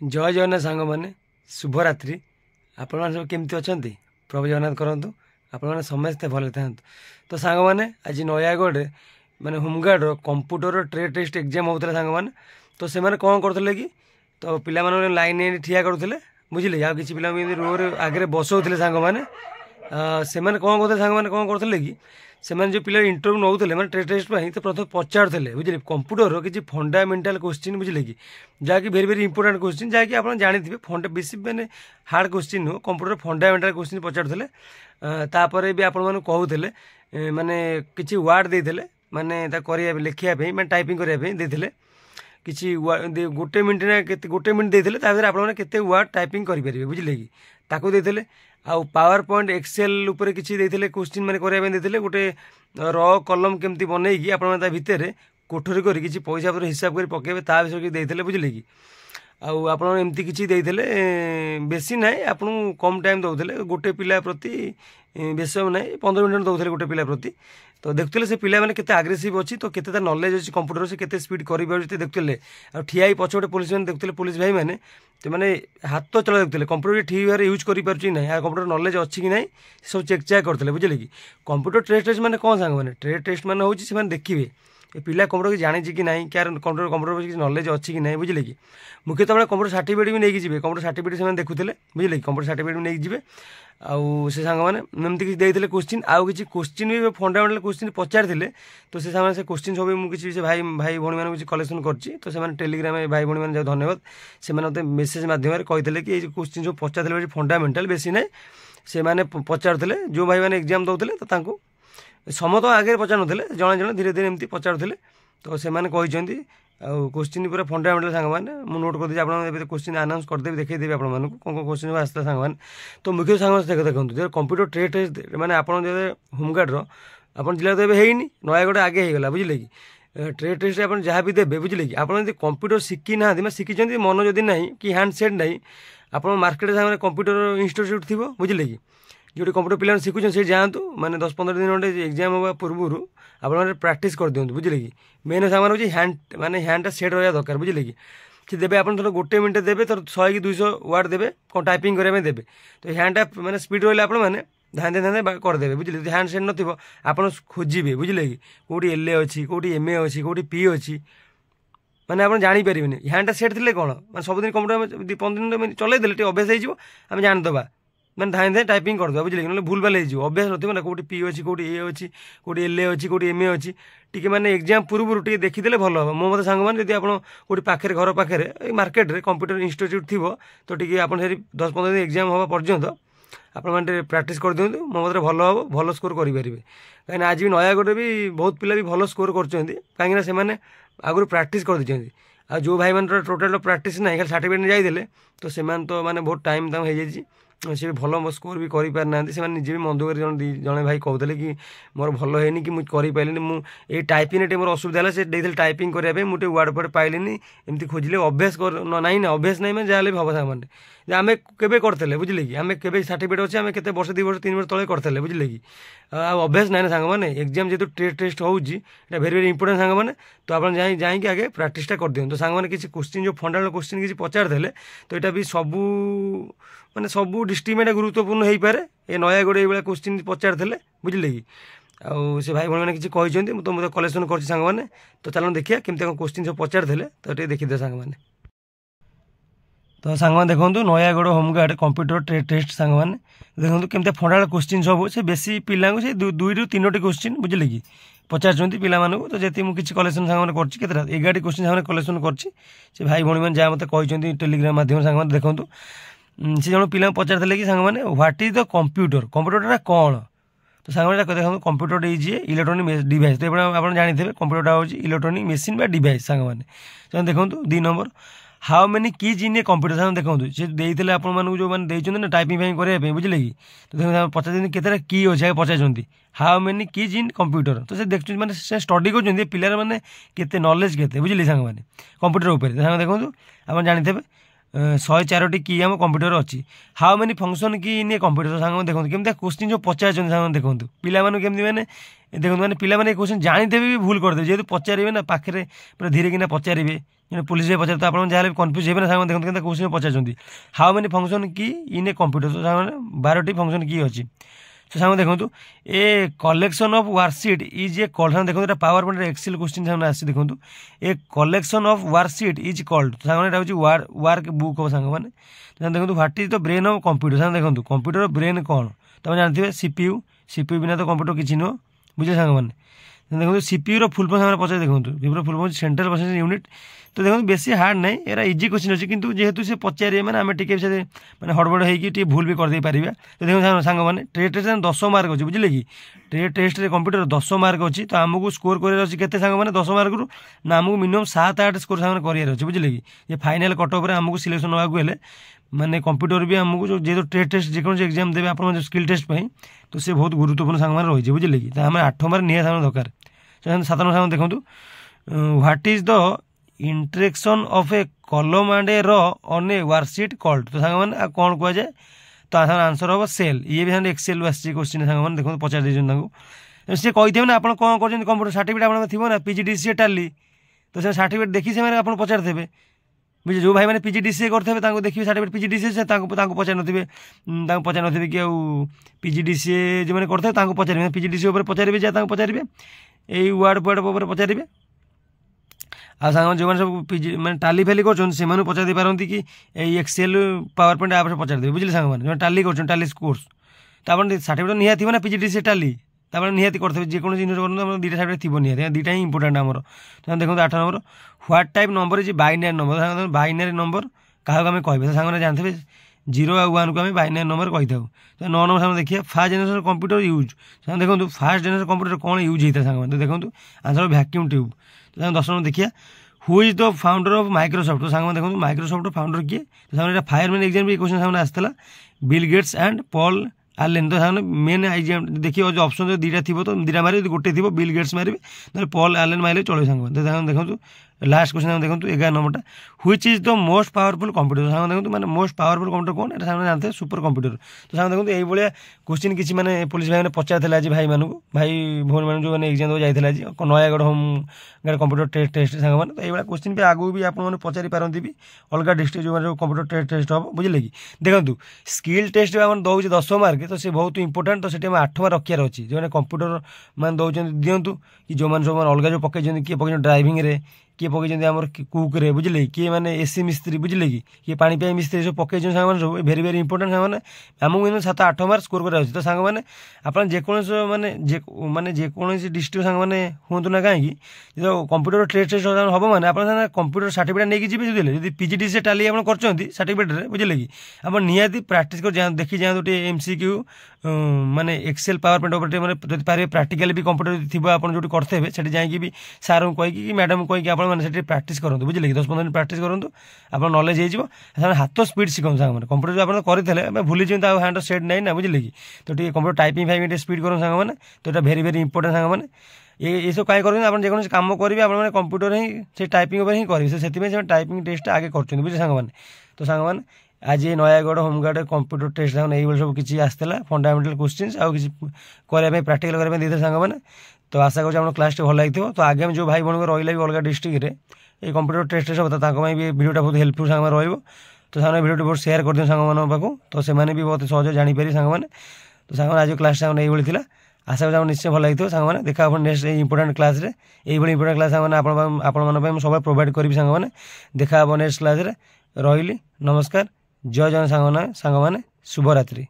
जय जगन्नाथ सांग मैंने शुभरात्रि। आपण मैंने सब केमती अच्छा प्रभु जगन्नाथ करूँ आपण मैंने समस्ते भले था। तो सांग मैंने आज नयागढ़ माने home guard computer trade test exam होता सांग मैंने। तो से कौन करते कि तो पिला लाइन ठिया करुले बुझे आ कि पिला रो आगे बसौले सांग मैंने से कौन करते सांग मैंने कौन करते कि से जो पिला इंटरव्यू नौते मैंने ट्रेड टेस्ट तो प्रथम पचारे बुझे कंप्यूटर किसी फंडामेंटाल क्वेश्चन बुझे कि जहाँकि भेरी भेरी इंपोर्टाट क्वेश्चन जहाँकि आप जानते फंडा बेसी मैंने हार्ड क्वेश्चन नुह कंप्यूटर फंडामेंटाल क्वेश्चन पचारे तापर भी आपण कहते माने किसी वार्ड देते माने लिखा मैं टाइपिंग करने किसी गोटे मिनट ना गोटे मिनट देते आपते वार्ड टाइपिंग करेंगे बुझे कि ताकू देते आउ पावर पॉइंट एक्सेल उपर किसी देते क्वेश्चन मैंने करते गोटे र कलम केमती बनईकि आप भितर कोठरी कर किसी पैसा पर हिसाब कर पकेबे ता विषय देते बुझे कि आमती किसी देते बेसी ना आप कम टाइम दौले गोटे पिला प्रति बेस ना 15 मिनट दौले गोटे पिला प्रति। तो देखुले से पिला मैंने केते आग्रेसिव अच्छी तो केते नॉलेज अच्छी कंप्यूटर से केते स्पीड कर देखुले ठिया पछे पुलिस मैंने देखुले पुलिस भाई मैंने तो मैंने हाथ तो चला देखुले कंप्यूटर ठीक भाव यूज कर कंप्यूटर नॉलेज अच्छी कि ना सब चेक चेक करते बुझे कि कंप्यूटर ट्रेड टेस्ट मैंने कौन सांग मैंने ट्रेड टेस्ट मैंने हूँ से देखिए ये पिला कंप्यूटर जानी कि ना क्या कंप्यूटर किसी नॉलेज अच्छी कि ना बुझे कि मुख्यतः मैंने कंप्यूटर सर्टिफिकेट भी नहीं जी कंप्यूटर सर्टिफिकेट से देखुले बुझे कि कंप्यूटर सर्टिफिकेट भी नहीं जी आउ से सांग मैंने एमती किसी देते क्वेश्चन आउ किसी क्वेश्चन भी फंडामेंटाल क्वेश्चन पचारे तो से से क्वेश्चन सब मुझे भाई भाई भौणी मैंने किसी कलेक्शन कर टेलीग्राम भाई भौणी मैंने धन्यवाद से मत मेसेज मध्यम कहते कि क्वेश्चन सब पचारे फंडामेंटाल बेसी ना से मैंने पचारे जो भाई मैंने एग्जाम दौले तो समत आगे पचार नुले जड़े जड़े धीरे धीरे एमती पचारे तो से कहते क्वेश्चन पूरा फंडामेंटाल सांग मैंने मुझे नोट करदे आप क्वेश्चन आनाउंस करदेवी देखदेवी आप कौन कौन क्वेश्चन आसता सांग मैंने। तो मुख्य सांग देखो जो कंप्यूटर ट्रेड टेस्ट मैंने आप होमगार्ड आप जिला तो है नयागढ़ आगे होगा बुझे कि ट्रेड टेस्ट आप जहाँ भी देवे बुझे कि आप कंप्यूटर शिखी ना शिखी मन जदि ना कि हैंड सेट ना आप मार्केट सांगे कंप्यूटर इंस्टीट्यूट थी बुझे कि जो कंप्यूटर पिला शिखुन से जातु मैंने 10-15 दिन खंडे एग्जाम होगा पूर्व आप प्राक्ट कर दिखाँ बुझे कि मेन सामान हूँ हैंड माने हैंडटा सेट रहा दरकार बुझे कि सी देवे आप गोटे मिनट देवे तो 100 कि 200 वार्ड देवे कौन टाइपिंग करने देवे तो हैंडटा मैंने स्पीड रहा आपने धांधे धांधे करदे बुझे हैंड सेट नथिबो आप खोजे बुझे कि कौटी एलए अच्छी कौटी एमए अच्छी कौटी पी अच्छी मैंने आप जापर हैंडटा सेट थे कौन मैं सबुदिन कंप्यूटर 15 दिन चलते अभ्यास हो जानीदे मैंने धाए धाए टाइपिंग करदे बुझे ना भूल भाल हो अभ्यास ना कौटी पी अच्छी कौटी ए अच्छी कौटी एलए अच्छी कौटी एमए अच्छी टी मैंने एग्जाम पूर्व टी देखीदे भल हम मो मत सांग मैंने आप कौटी पाखे घर पाखे मार्केट कंप्यूटर इंस्टीट्यूट थी तो टी आप 10-15 दिन एग्जाम हवा पर्यंत आपने प्राक्ट कर दिखाँ मो मत भल हम भल स्कोर करेंगे कहीं आज भी नयागढ़ भी बहुत पिला भी भल स्कोर करें आगुरी प्राक्ट कर देते आ जो भाई मैंने टोटाल प्राक्ट ना खाली सर्टिफिकेट जाइए तो से मैंने बहुत टाइम हो जाए सी भी भल स्कोर भी करें से निजे भी मन दुख जड़े भाई कहते कि मोर भल है कि मुझे करें मुझे टाइपिंग मोर असुविधा है से टाइपिंग करने मुझे वार्ड फार्ड पाइलिनी एमती खोजिले अभ्यास ना अभ्यास ना मैं जहाँ भी हम सामान आम के करते बुझे कि आम के सर्टिफिकेट अच्छे आम के वर्ष 2 वर्ष 3 वर्ष तले करते बुझे कि अभ्यास ना सांग मैंने एग्जाम जेहतु ट्रेड टेस्ट हो भेरी भेरी इंपोर्टेंट सांग मैंने तो आप जाकि आगे प्राक्टिसटा कर दिखाँ तो सांग मैंने किसी क्वेश्चन जो फंडामेंटाल क्वेश्चन किसी पचारे तो यहाँ भी सबू माने सबू डिस्ट्रिक्ट में गुरुत्वपूर्ण हो पाए ये नयागढ़ ये क्वेश्चन पचारे बुझे कि आउ से भाई भाई किसी कहते तो मतलब कलेक्शन कर सांग मैंने तो चलो देखिए केमती क्वेश्चन सब पचारे तो ये देखिए सांग मैंने। तो सांग मैंने देखो Nayagarh home guard computer trade test सांग मैंने देखो केमती फंडामेंटाल क्वेश्चन सब से बेसी पिला से 2 ରୁ 3ଟି क्वेश्चन बुझे कि पचार पिला तो जी मुझे कलेक्शन सांगे कर 11टी क्वेश्चन सांगे कलेक्शन कर भाई भाई मैंने जहाँ मत कहते टेलीग्राम मध्यम सांग देखूँ से जन पिला पचारे कि सांग मैंने what is the computer computer कौन तो सांग देखो कंप्यूटर इज इलेक्ट्रोनिक डिवाइस तो आप जानते हैं कंप्यूटर हूँ इलेक्ट्रोनिक मेसीन बा डिवाइस सांग मैंने देखो 2 number how many keys in a computer सांग देखो से देते आप जो मैंने ना टाइपिंग फाइपिंग करने बुझे कि तो देखो पचार केतटा की अच्छे पचार how many keys in computer तो से देखते मैंने स्टडी कर पिलार मैंने केते नॉलेज केते बुझे सांग मैंने कंप्यूटर उपर सांग देखो आप जानते हैं 104टी की आम कंप्यूटर अच्छी हाउ मेनी फंक्शन की इन ए कंप्यूटर सांग देखो केमती क्वेश्चन जो पचार सांग देखो पिला केमती मैंने देखो मैंने पिला क्वेश्चन जानते भी भूल करदे जेहतु पचारे ना पाखे पूरा धीरे किना पचारे पुलिस पचार तो आप जहाँ कन्फ्यूज हे ना देखते question Pachar how many function की इन ए कंप्यूटर तो सारे 12टी फंक्शन की अच्छी तो सामने देखो a collection of worksheet is a called सामने देखो पावर पॉइंट एक्सेल क्वेश्चन सामने आसी देखो a collection of worksheet is called तो सामने यहाँ वर्क बुक हम सांग मैंने देखो what is the brain of computer सामने देखो कंप्यूटर ब्रेन कौन तुम जानते सीपीयू बिना तो कंप्यूटर किसी नुह बुझे सांग मैंने देखो सीपीयू फुल फॉर्म सामने पचार देखो CPU full form central processing unit तो देखो बेसी हार्ड नहीं एरा इजी क्वेश्चन अच्छी किंतु जेहेतु से पचारे मैंने आम टे मैंने हड़बड़ होगी भूल भी करदे पारे तो देखो सांग मैंने ट्रेड टेस्ट 10 मार्क अच्छी बुझे कि ट्रेड टेस्ट कंप्यूटर 10 मार्क अच्छी तो आमको स्कोर कर केते सांग मैंने 10 मार्क रू ना आमको मिनिमम 7-8 स्कोर सांग कर बुझे कि ये फाइनाल कटअप आमको सिलेक्शन नाकू हेले माने कंप्यूटर भी आमको जो जेहेतु ट्रेड टेस्ट जेको एग्जाम देवे आप स्किल टेस्ट तो से बहुत गुरुत्वपूर्ण सांग रही है बुझे कि आम 8 मार्क निहा सांग दरकार 7 नंबर सांग देखो what is the interaction of a column and a row on a worksheet called तो सांग मैंने कौन कह जाए तो आंसर हम सेल ये भी एक्सेल आसी क्वेश्चन सांग मैंने देखो पचार दे सी कही ना आप कौन कर कंप्यूटर सर्टिफिकेट आप थी ना पीजीडीसीए टाली तो से सर्टिफिकेट देखी से आप पचार थे बुझे जो भाई मैंने पीजीडीसीए करते देखिए सर्टिफिकेट पीजीडीसीए से पचार ना पचार ना कि पीजीडीसीए जो मैंने करते पचारे पीजीडीसीए पचारे जहाँ पचारे यही वार्ड वार्ड पचारे आ सांग जो सब पीजी मैंने टाली फाली कर पचार दे पारती कि एक्सेल पावर पॉइंट आप पचार देवे बुझे सांग मैंने टाली कर टाली कोर्स तो आप सर्टिफिकेट निहाती ना पीजीडीसीए टाली निहाती करते जेको जिन दुटा सर्टिफिकेट थी निहाती दुटा ही इंपोर्टाट आमर तो देखो 8 number what type number is binary number binary number क्या आम कहे सांग जानते 0 और 1 को आम बाइनरी नंबर कही था तो 9 नंबर सामने देखिए फास्ट जेनेरेशन कंप्यूटर यूज देखो फास्ट जेनेरेशन कंप्यूटर कौन यूज होता है सांग देखो आंसर वैक्यूम ट्यूब तो 10 नंबर देखिए who is the founder of Microsoft तो सांग देखो माइक्रोसॉफ्ट फाउंडर किए तो सामने फायरमैन एग्जाम भी क्वेश्चन सामने आसाला बिल गेट्स एंड पॉल आलेन तो सामने मेन एग्जाम देखिए जो ऑप्शन जो 2टा थी तो 2टा मारे गोटे थी बिल गेट्स मारे ना पॉल आलेन मारे चलो सांग देखो लास्ट क्वेश्चन देखो 11 नंबरटा which is the most powerful computer सांग देखो मैंने मोस्ट पावरफुल कंप्यूटर कौन ये सामने जानते हैं सुपर कंप्यूटर तो सांग देखो यही भाया क्वेश्चन किसी मैंने पुलिस भाई मैंने पचार आज भाई मानू भाई भौणी मैंने जो मैंने एग्जाम देवा जाते आज नयागढ़ होम कंप्यूटर टेस्ट सांग मैंने तो ये क्वेश्चन भी आगू भी आपने पचारि पारती भी अलग डिस्ट्रिक्ट जो कंप्यूटर टेस्ट हम बुझे कि देखो स्किल टेस्ट आम दौर 10 मार्क तो सी बहुत इंपोर्टाट तो से 8 मार्क रखार अच्छी जो कंप्यूटर मैंने दौरान दिंतु कि जो मैंने सब अलग जो पकड़ किए पकड़ ड्राइविंग किए पकड़ आम कुक्रे बुझे किए मैंने एसी मिस्त्री बुझे कि किए पानी पाई मिस्त्री सब पकड़ सांग सब भेरी भेरी इंपोर्टाट सांग आमको मिनिमम 7-8 मार्क स्कोर कर तो सांग मैंने आप माने जेकोसी डिस्ट्रिक्ट सांग मैंने हूँ ना कहीं जो कंप्यूटर टेस्ट हम मैंने आप कंप्यूटर सर्टिफिकेट नहीं जी बुझे पीजीडीसीए टाली आप कर सर्टिफिकेट बुझे कि आप निहाती प्राक्ट कर देखी जाए गोटे एमसीक्यू माने एक्सेल पावर पॉइंट मैंने पारे प्राक्टिकल भी कंप्यूटर थी आप जो करते से जाकि भी सार को कहीकि कि मैडम कहीकि आप प्राक्ट करूँ बुझे कि 10-15 मिनट प्राक्ट करूँ आप नॉलेज हो हाथ स्पीड शिखु सांग मैंने कंप्यूटर जो आप करते भूली जाए हैंड सेट नहीं ना बुझे कि तो कंप्यूटर टाइपिंग फाइपिंग स्पीड करूँ सांग मैंने तो ये भेरी भेरी इंपोर्टेंट सांग मैंने ये सब कहीं करें आप जेको कम करेंगे आप कंप्यूटर ही से टाइपिंग ही करेंगे से टाइपिंग टेस्ट आगे कर बुझे सांग मैंने तो सांग मैंने आज ये नयागढ़ होमगार्ड कंप्यूटर टेस्ट ये सब किसी आसाला फंडामेंटाल क्वेश्चंस आउ किसी करने प्राक्टिकल करने देते सांग मैंने तो आशा कर क्लास भल लगे तो आगे जो भाई भौणी रही भी अलग डिस्ट्रिक्ट ये कंप्यूटर टेस्ट सब भी भिडियोटा बहुत हेल्पफुल सांग रही तो सांग भिडियो बहुत सेयार कर दियो सांग पाक तो से भी बहुत सहज जानीपारे सांग मैंने तो सांग आज क्लास सांग ये आशा कर निश्चय भल लगे सांग मैंने देखा नेक्स्ट इंपोर्टेंट क्लास रे ये इंपोर्टेंट क्लास आप सब प्रोवाइड करी सांग मैंने देखा नेक्स्ट क्लास रे रही नमस्कार जय जन सांग मैंने शुभरात्रि।